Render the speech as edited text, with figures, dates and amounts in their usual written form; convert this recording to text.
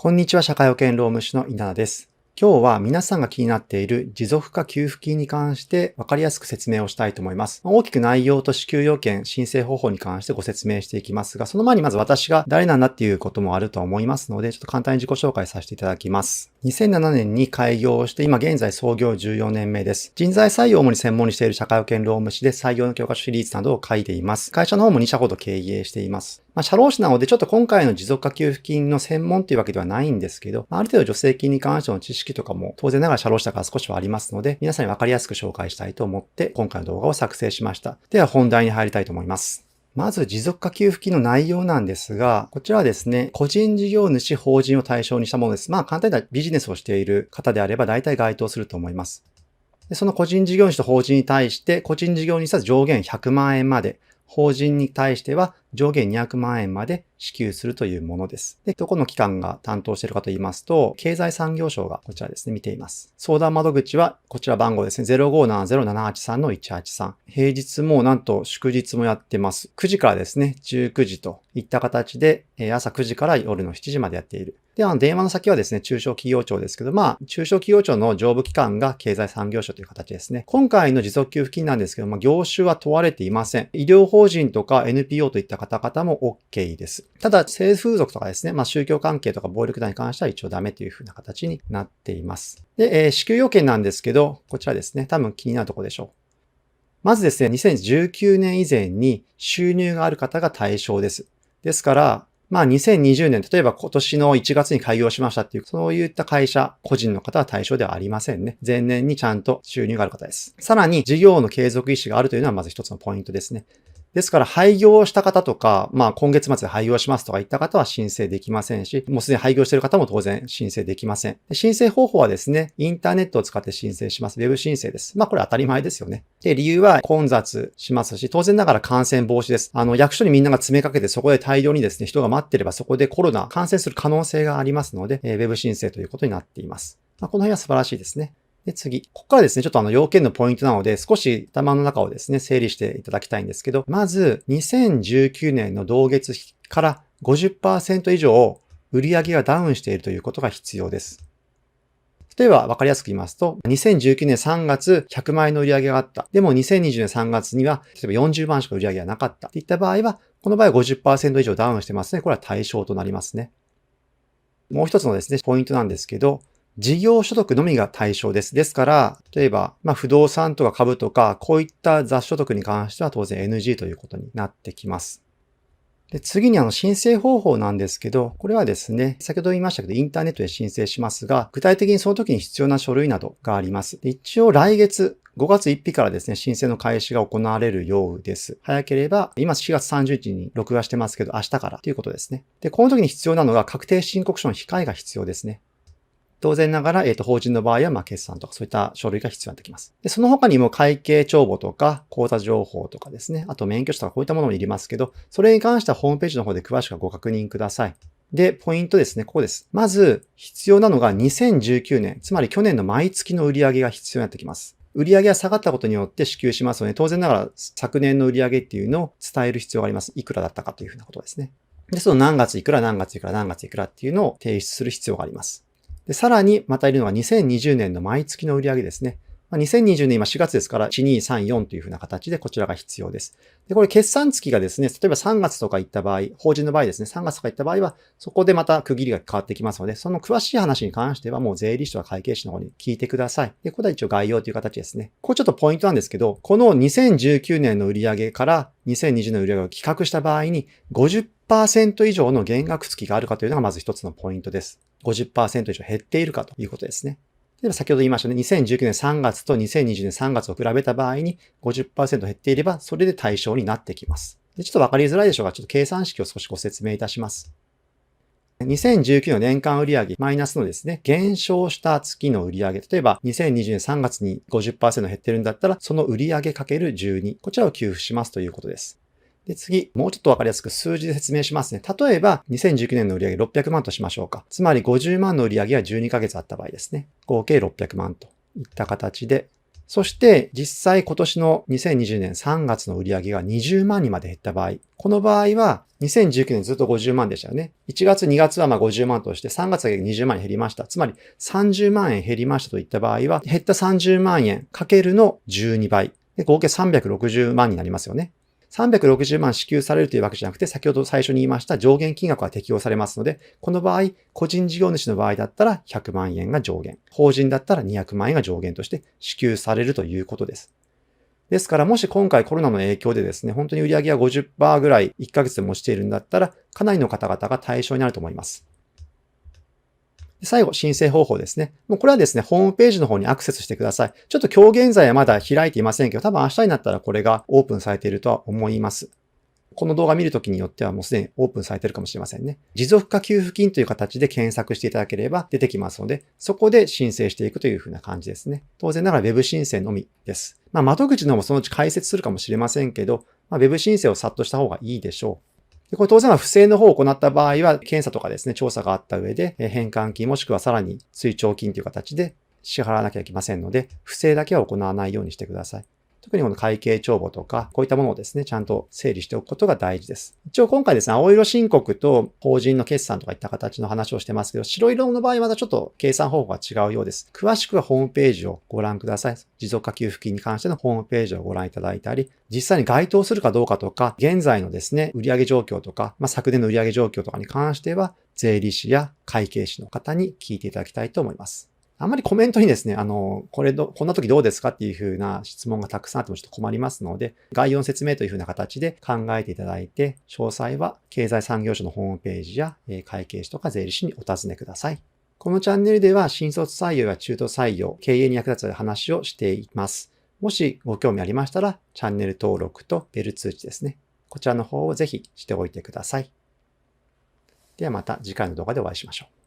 こんにちは、社会保険労務士の稲田です。今日は皆さんが気になっている持続化給付金に関して分かりやすく説明をしたいと思います。大きく内容と支給要件、申請方法に関してご説明していきますが、その前にまず私が誰なんだっていうこともあると思いますので、ちょっと簡単に自己紹介させていただきます。2007年に開業をして、今現在創業14年目です。人材採用を主に専門にしている社会保険労務士で採用の教科書シリーズなどを書いています。会社の方も2社ほど経営しています。社労士なのでちょっと今回の持続化給付金の専門というわけではないんですけど、ある程度助成金に関しての知識とかも当然ながら社労士だから少しはありますので、皆さんに分かりやすく紹介したいと思って今回の動画を作成しました。では本題に入りたいと思います。まず持続化給付金の内容なんですが、こちらはですね、個人事業主、法人を対象にしたものです。簡単に言ったらビジネスをしている方であれば大体該当すると思います。でその個人事業主と法人に対して、個人事業主は上限100万円まで、法人に対しては上限200万円まで支給するというものです。で、どこの機関が担当しているかと言いますと、経済産業省がこちらですね、見ています。相談窓口はこちら番号ですね、0570-783-183。平日もなんと祝日もやってます。9時からですね、19時といった形で、朝9時から夜の7時までやっている。で、電話の先はですね、中小企業庁ですけど、中小企業庁の上部機関が経済産業省という形ですね。今回の持続給付金なんですけど業種は問われていません。医療法人とか NPO といった方々も OK です。ただ、性風俗とかですね、宗教関係とか暴力団に関しては一応ダメというふうな形になっています。で、支給要件なんですけど、こちらですね、多分気になるところでしょう。まずですね、2019年以前に収入がある方が対象です。ですから、2020年、例えば今年の1月に開業しましたっていう、そういった会社、個人の方は対象ではありませんね。前年にちゃんと収入がある方です。さらに、事業の継続意思があるというのはまず一つのポイントですね。ですから、廃業をした方とか、今月末で廃業しますとか言った方は申請できませんし、もうすでに廃業している方も当然申請できません。申請方法はですね、インターネットを使って申請します。ウェブ申請です。これ当たり前ですよね。で、理由は混雑しますし、当然ながら感染防止です。役所にみんなが詰めかけてそこで大量にですね、人が待ってればそこでコロナ感染する可能性がありますので、ウェブ申請ということになっています。この辺は素晴らしいですね。で、次。ここからですね、ちょっと要件のポイントなので、少し頭の中をですね、整理していただきたいんですけど、まず、2019年の同月比から 50% 以上、売上がダウンしているということが必要です。例えば、わかりやすく言いますと、2019年3月100万円の売上があった。でも2020年3月には、例えば40万しか売上がなかったっていった場合は、この場合は 50% 以上ダウンしてますね。これは対象となりますね。もう一つのですね、ポイントなんですけど、事業所得のみが対象です。ですから、例えば、不動産とか株とか、こういった雑所得に関しては当然 NG ということになってきます。で次に申請方法なんですけど、これはですね、先ほど言いましたけど、インターネットで申請しますが、具体的にその時に必要な書類などがあります。で一応来月、5月1日からですね、申請の開始が行われるようです。早ければ、今4月30日に録画してますけど、明日からということですね。で、この時に必要なのが確定申告書の控えが必要ですね。当然ながら、法人の場合は、決算とかそういった書類が必要になってきます。で、その他にも会計帳簿とか、口座情報とかですね、あと免許証とかこういったものもいりますけど、それに関してはホームページの方で詳しくご確認ください。で、ポイントですね、ここです。まず、必要なのが2019年、つまり去年の毎月の売上が必要になってきます。売上が下がったことによって支給しますので、当然ながら昨年の売上っていうのを伝える必要があります。いくらだったかというふうなことですね。で、その何月いくら何月いくら何月いくらっていうのを提出する必要があります。で、さらにまたいるのが2020年の毎月の売上ですね。2020年今4月ですから1234というふうな形でこちらが必要です。で、これ決算月がですね、例えば3月とか行った場合、法人の場合ですね、3月とか行った場合は、そこでまた区切りが変わってきますので、その詳しい話に関してはもう税理士とか会計士の方に聞いてください。で、これは一応概要という形ですね。これちょっとポイントなんですけど、この2019年の売上から2020年の売上を比較した場合に50% 以上の減額月があるかというのがまず一つのポイントです。50% 以上減っているかということですね。例えば先ほど言いましたね、2019年3月と2020年3月を比べた場合に 50% 減っていれば、それで対象になってきます。でちょっとわかりづらいでしょうが、ちょっと計算式を少しご説明いたします。2019の年間売上マイナスのですね、減少した月の売上。例えば、2020年3月に 50% 減ってるんだったら、その売上かける12。こちらを給付しますということです。で、次、もうちょっとわかりやすく数字で説明しますね。例えば、2019年の売上600万としましょうか。つまり50万の売上が12ヶ月あった場合ですね。合計600万といった形で、そして実際今年の2020年3月の売上が20万にまで減った場合、この場合は2019年ずっと50万でしたよね。1月2月は50万として3月だけ20万円減りました。つまり30万円減りましたといった場合は、減った30万円かけるの12倍。で合計360万になりますよね。360万支給されるというわけじゃなくて、先ほど最初に言いました上限金額が適用されますので、この場合、個人事業主の場合だったら100万円が上限、法人だったら200万円が上限として支給されるということです。ですから、もし今回コロナの影響でですね、本当に売上が 50% ぐらい1ヶ月でも落ちているんだったら、かなりの方々が対象になると思います。最後、申請方法ですね。もうこれはですね、ホームページの方にアクセスしてください。ちょっと今日現在はまだ開いていませんけど、多分明日になったらこれがオープンされているとは思います。この動画見るときによってはもうすでにオープンされているかもしれませんね。持続化給付金という形で検索していただければ出てきますので、そこで申請していくというふうな感じですね。当然ながら Web 申請のみです。窓口の方もそのうち開設するかもしれませんけど、Web 申請をさっとした方がいいでしょう。これ当然は不正の方を行った場合は、検査とかですね、調査があった上で、返還金もしくはさらに追徴金という形で支払わなきゃいけませんので、不正だけは行わないようにしてください。特にこの会計帳簿とか、こういったものをですね、ちゃんと整理しておくことが大事です。一応今回ですね、青色申告と法人の決算とかいった形の話をしてますけど、白色の場合はまたちょっと計算方法が違うようです。詳しくはホームページをご覧ください。持続化給付金に関してのホームページをご覧いただいたり、実際に該当するかどうかとか、現在のですね、売上状況とか、昨年の売上状況とかに関しては、税理士や会計士の方に聞いていただきたいと思います。あんまりコメントにですね、こんな時どうですかっていう風な質問がたくさんあってもちょっと困りますので、概要の説明という風な形で考えていただいて、詳細は経済産業省のホームページや会計士とか税理士にお尋ねください。このチャンネルでは新卒採用や中途採用、経営に役立つ話をしています。もしご興味ありましたら、チャンネル登録とベル通知ですね。こちらの方をぜひしておいてください。ではまた次回の動画でお会いしましょう。